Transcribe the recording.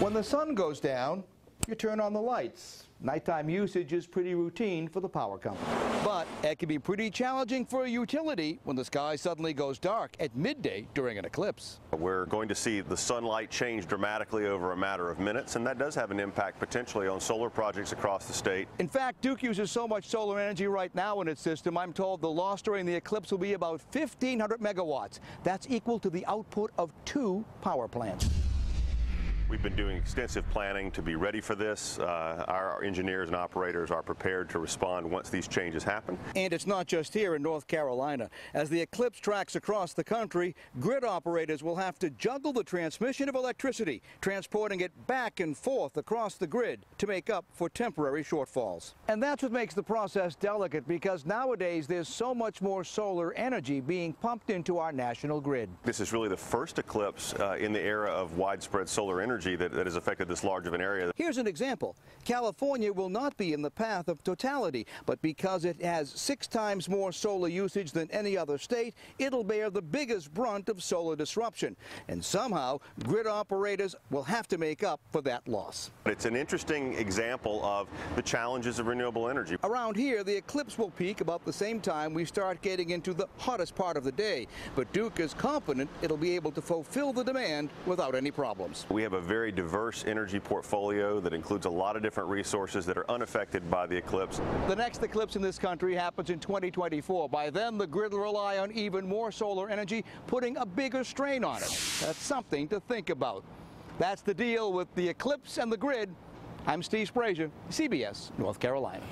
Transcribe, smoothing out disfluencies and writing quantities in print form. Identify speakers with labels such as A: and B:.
A: When the sun goes down, you turn on the lights. Nighttime usage is pretty routine for the power company. But it can be pretty challenging for a utility when the sky suddenly goes dark at midday during an eclipse.
B: We're going to see the sunlight change dramatically over a matter of minutes, and that does have an impact potentially on solar projects across the state.
A: In fact, Duke uses so much solar energy right now in its system, I'm told the loss during the eclipse will be about 1,500 megawatts. That's equal to the output of 2 power plants.
B: We've been doing extensive planning to be ready for this. Our engineers and operators are prepared to respond once these changes happen.
A: And it's not just here in North Carolina. As the eclipse tracks across the country, grid operators will have to juggle the transmission of electricity, transporting it back and forth across the grid to make up for temporary shortfalls. And that's what makes the process delicate, because nowadays there's so much more solar energy being pumped into our national grid.
B: This is really the first eclipse in the era of widespread solar energy that has affected this large of an area.
A: Here's an example. California will not be in the path of totality, but because it has 6 times more solar usage than any other state, it'll bear the biggest brunt of solar disruption. And somehow, grid operators will have to make up for that loss.
B: It's an interesting example of the challenges of renewable energy.
A: Around here, the eclipse will peak about the same time we start getting into the hottest part of the day. But Duke is confident it'll be able to fulfill the demand without any problems.
B: We have a very diverse energy portfolio that includes a lot of different resources that are unaffected by the eclipse.
A: The next eclipse in this country happens in 2024. By then, the grid will rely on even more solar energy, putting a bigger strain on it. That's something to think about. That's the deal with the eclipse and the grid. I'm Steve Sprazier, CBS, North Carolina.